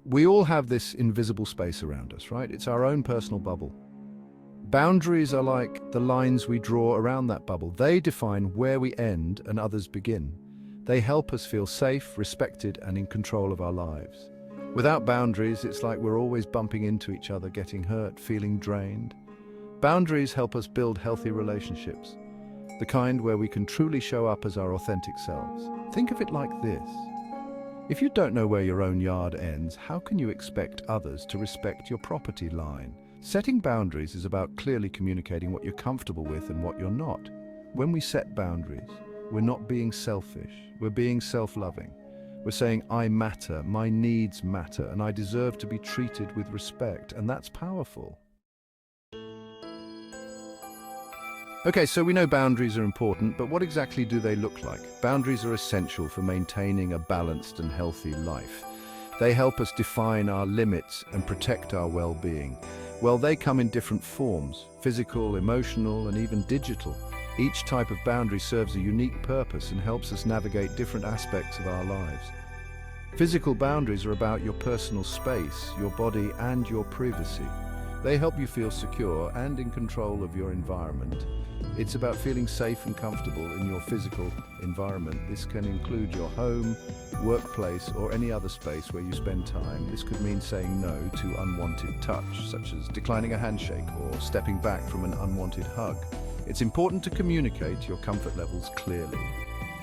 We all have this invisible space around us, right? It's our own personal bubble. Boundaries are like the lines we draw around that bubble. They define where we end and others begin. They help us feel safe, respected, and in control of our lives. Without boundaries, it's like we're always bumping into each other, getting hurt, feeling drained. Boundaries help us build healthy relationships, the kind where we can truly show up as our authentic selves. Think of it like this. If you don't know where your own yard ends, how can you expect others to respect your property line? Setting boundaries is about clearly communicating what you're comfortable with and what you're not. When we set boundaries, we're not being selfish, we're being self-loving. We're saying, I matter, my needs matter, and I deserve to be treated with respect, and that's powerful. Okay, so we know boundaries are important, but what exactly do they look like? Boundaries are essential for maintaining a balanced and healthy life. They help us define our limits and protect our well-being. Well, they come in different forms: physical, emotional, and even digital. Each type of boundary serves a unique purpose and helps us navigate different aspects of our lives. Physical boundaries are about your personal space, your body, and your privacy. They help you feel secure and in control of your environment. It's about feeling safe and comfortable in your physical environment. This can include your home, workplace, or any other space where you spend time. This could mean saying no to unwanted touch, such as declining a handshake or stepping back from an unwanted hug. It's important to communicate your comfort levels clearly.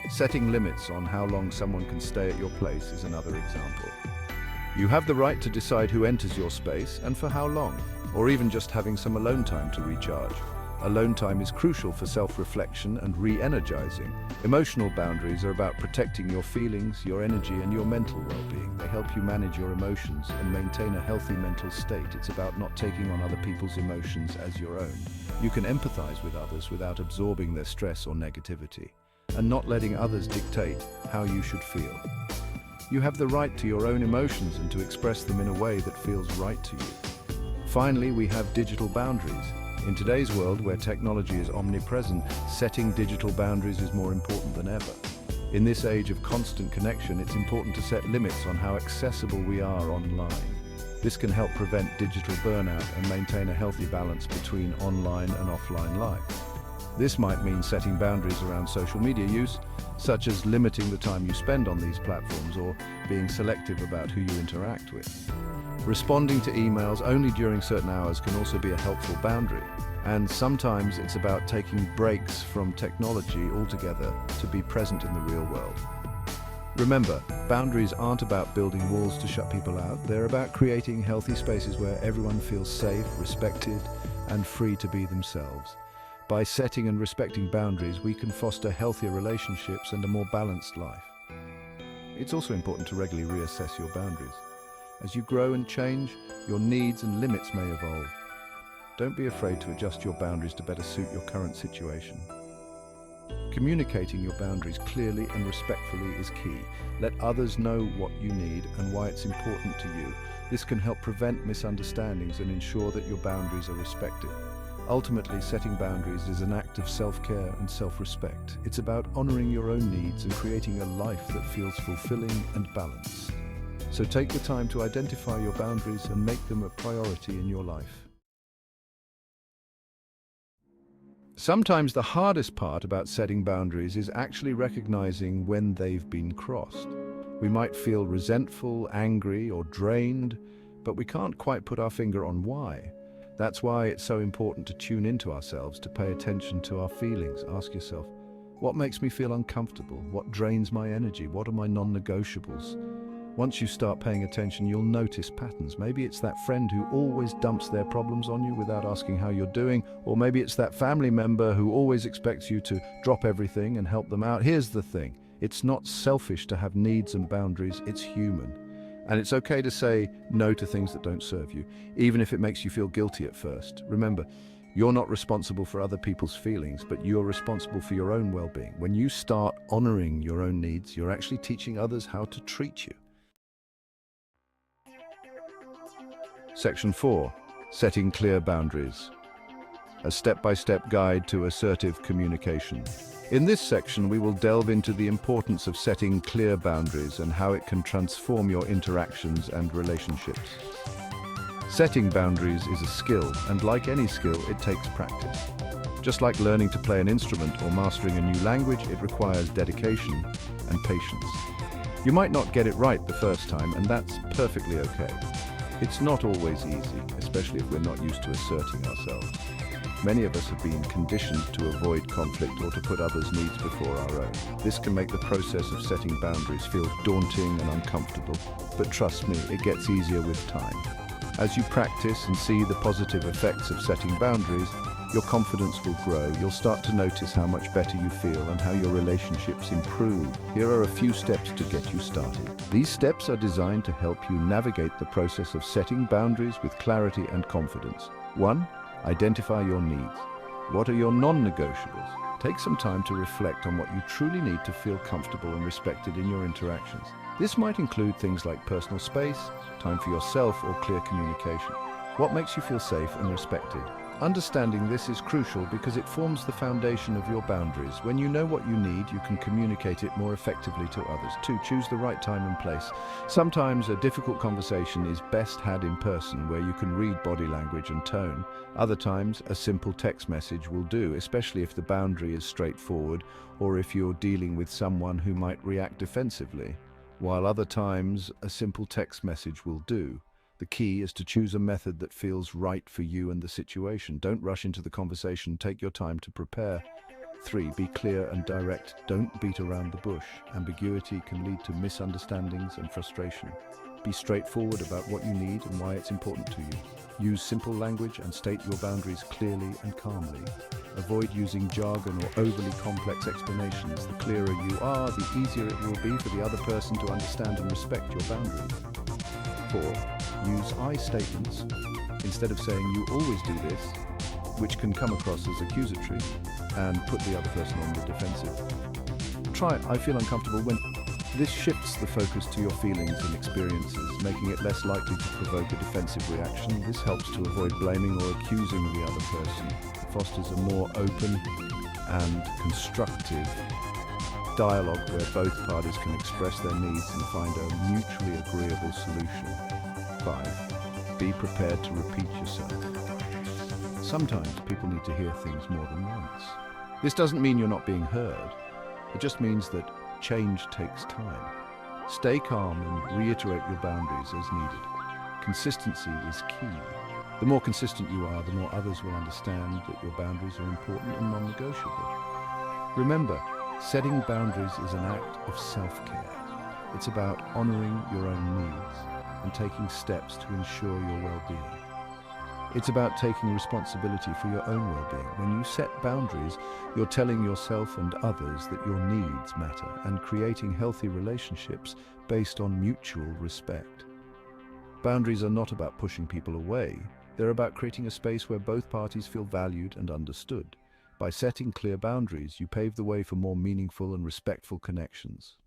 Setting limits on how long someone can stay at your place is another example. You have the right to decide who enters your space and for how long, or even just having some alone time to recharge. Alone time is crucial for self-reflection and re-energizing. Emotional boundaries are about protecting your feelings, your energy, and your mental well-being. They help you manage your emotions and maintain a healthy mental state. It's about not taking on other people's emotions as your own. You can empathize with others without absorbing their stress or negativity, and not letting others dictate how you should feel. You have the right to your own emotions and to express them in a way that feels right to you. Finally, we have digital boundaries. In today's world, where technology is omnipresent, setting digital boundaries is more important than ever. In this age of constant connection, it's important to set limits on how accessible we are online. This can help prevent digital burnout and maintain a healthy balance between online and offline life. This might mean setting boundaries around social media use, such as limiting the time you spend on these platforms or being selective about who you interact with. Responding to emails only during certain hours can also be a helpful boundary, and sometimes it's about taking breaks from technology altogether to be present in the real world. Remember, boundaries aren't about building walls to shut people out. They're about creating healthy spaces where everyone feels safe, respected, and free to be themselves. By setting and respecting boundaries, we can foster healthier relationships and a more balanced life. It's also important to regularly reassess your boundaries. As you grow and change, your needs and limits may evolve. Don't be afraid to adjust your boundaries to better suit your current situation. Communicating your boundaries clearly and respectfully is key. Let others know what you need and why it's important to you. This can help prevent misunderstandings and ensure that your boundaries are respected. Ultimately, setting boundaries is an act of self-care and self-respect. It's about honoring your own needs and creating a life that feels fulfilling and balanced. So take the time to identify your boundaries and make them a priority in your life. Sometimes the hardest part about setting boundaries is actually recognizing when they've been crossed. We might feel resentful, angry, or drained, but we can't quite put our finger on why. That's why it's so important to tune into ourselves, to pay attention to our feelings. Ask yourself, what makes me feel uncomfortable? What drains my energy? What are my non-negotiables? Once you start paying attention, you'll notice patterns. Maybe it's that friend who always dumps their problems on you without asking how you're doing, or maybe it's that family member who always expects you to drop everything and help them out. Here's the thing, it's not selfish to have needs and boundaries, it's human. And it's okay to say no to things that don't serve you, even if it makes you feel guilty at first. Remember, you're not responsible for other people's feelings, but you're responsible for your own well-being. When you start honoring your own needs, you're actually teaching others how to treat you. Section 4. Setting clear boundaries. A step-by-step guide to assertive communication. In this section, we will delve into the importance of setting clear boundaries and how it can transform your interactions and relationships. Setting boundaries is a skill, and like any skill, it takes practice. Just like learning to play an instrument or mastering a new language, it requires dedication and patience. You might not get it right the first time, and that's perfectly okay. It's not always easy, especially if we're not used to asserting ourselves. Many of us have been conditioned to avoid conflict or to put others' needs before our own. This can make the process of setting boundaries feel daunting and uncomfortable, but trust me, it gets easier with time. As you practice and see the positive effects of setting boundaries, your confidence will grow. You'll start to notice how much better you feel and how your relationships improve. Here are a few steps to get you started. These steps are designed to help you navigate the process of setting boundaries with clarity and confidence. 1. Identify your needs. What are your non-negotiables? Take some time to reflect on what you truly need to feel comfortable and respected in your interactions. This might include things like personal space, time for yourself, or clear communication. What makes you feel safe and respected? Understanding this is crucial because it forms the foundation of your boundaries. When you know what you need, you can communicate it more effectively to others. 2. Choose the right time and place. Sometimes a difficult conversation is best had in person, where you can read body language and tone. Other times, a simple text message will do, especially if the boundary is straightforward or if you're dealing with someone who might react defensively. While other times, a simple text message will do. The key is to choose a method that feels right for you and the situation. Don't rush into the conversation. Take your time to prepare. 3. Be clear and direct. Don't beat around the bush. Ambiguity can lead to misunderstandings and frustration. Be straightforward about what you need and why it's important to you. Use simple language and state your boundaries clearly and calmly. Avoid using jargon or overly complex explanations. The clearer you are, the easier it will be for the other person to understand and respect your boundaries. 4. Use I statements. Instead of saying "you always do this," which can come across as accusatory, and put the other person on the defensive. Try "I feel uncomfortable when..." This shifts the focus to your feelings and experiences, making it less likely to provoke a defensive reaction. This helps to avoid blaming or accusing the other person. It fosters a more open and constructive dialogue where both parties can express their needs and find a mutually agreeable solution. 5. Be prepared to repeat yourself. Sometimes people need to hear things more than once. This doesn't mean you're not being heard. It just means that change takes time. Stay calm and reiterate your boundaries as needed. Consistency is key. The more consistent you are, the more others will understand that your boundaries are important and non-negotiable. Remember, setting boundaries is an act of self-care. It's about honoring your own needs and taking steps to ensure your well-being. It's about taking responsibility for your own well-being. When you set boundaries, you're telling yourself and others that your needs matter and creating healthy relationships based on mutual respect. Boundaries are not about pushing people away. They're about creating a space where both parties feel valued and understood. By setting clear boundaries, you pave the way for more meaningful and respectful connections.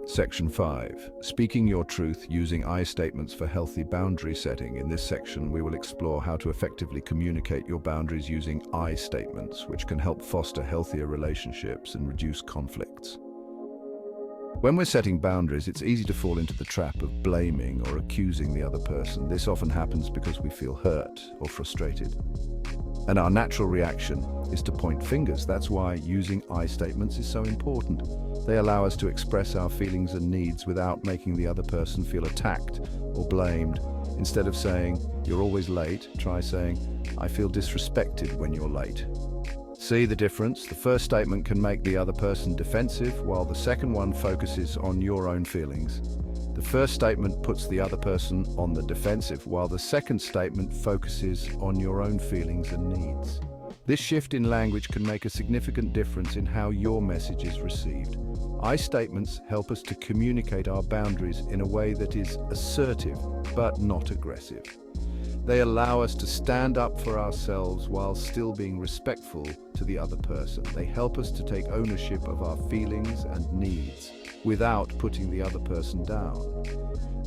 Section 5. Speaking your truth using I statements for healthy boundary setting. In this section, we will explore how to effectively communicate your boundaries using I statements, which can help foster healthier relationships and reduce conflicts. When we're setting boundaries, it's easy to fall into the trap of blaming or accusing the other person. This often happens because we feel hurt or frustrated. And our natural reaction is to point fingers. That's why using I statements is so important. They allow us to express our feelings and needs without making the other person feel attacked or blamed. Instead of saying, "You're always late," try saying, "I feel disrespected when you're late." See the difference? The first statement can make the other person defensive, while the second one focuses on your own feelings. The first statement puts the other person on the defensive, while the second statement focuses on your own feelings and needs. This shift in language can make a significant difference in how your message is received. I statements help us to communicate our boundaries in a way that is assertive, but not aggressive. They allow us to stand up for ourselves while still being respectful to the other person. They help us to take ownership of our feelings and needs without putting the other person down.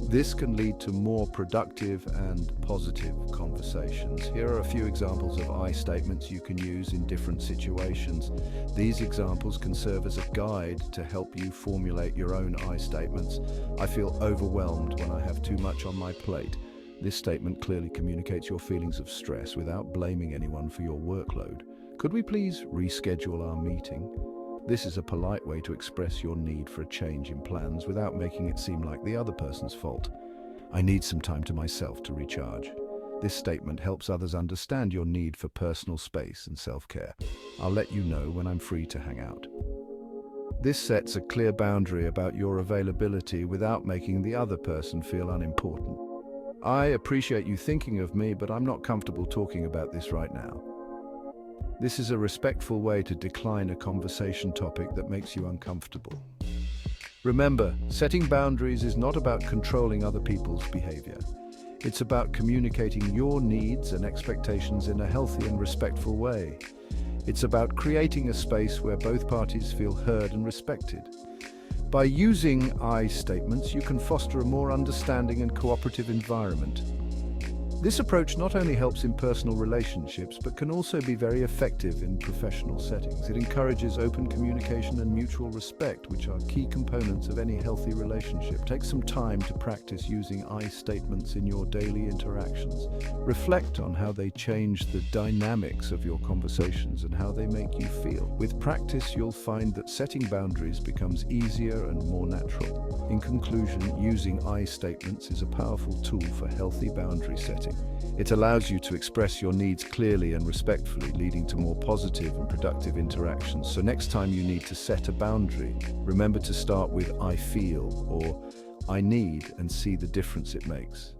This can lead to more productive and positive conversations. Here are a few examples of I statements you can use in different situations. These examples can serve as a guide to help you formulate your own I statements. I feel overwhelmed when I have too much on my plate. This statement clearly communicates your feelings of stress without blaming anyone for your workload. Could we please reschedule our meeting? This is a polite way to express your need for a change in plans without making it seem like the other person's fault. I need some time to myself to recharge. This statement helps others understand your need for personal space and self-care. I'll let you know when I'm free to hang out. This sets a clear boundary about your availability without making the other person feel unimportant. I appreciate you thinking of me, but I'm not comfortable talking about this right now. This is a respectful way to decline a conversation topic that makes you uncomfortable. Remember, setting boundaries is not about controlling other people's behavior. It's about communicating your needs and expectations in a healthy and respectful way. It's about creating a space where both parties feel heard and respected. By using I statements, you can foster a more understanding and cooperative environment. This approach not only helps in personal relationships, but can also be very effective in professional settings. It encourages open communication and mutual respect, which are key components of any healthy relationship. Take some time to practice using I statements in your daily interactions. Reflect on how they change the dynamics of your conversations and how they make you feel. With practice, you'll find that setting boundaries becomes easier and more natural. In conclusion, using I statements is a powerful tool for healthy boundary setting. It allows you to express your needs clearly and respectfully, leading to more positive and productive interactions. So next time you need to set a boundary, remember to start with I feel or I need and see the difference it makes.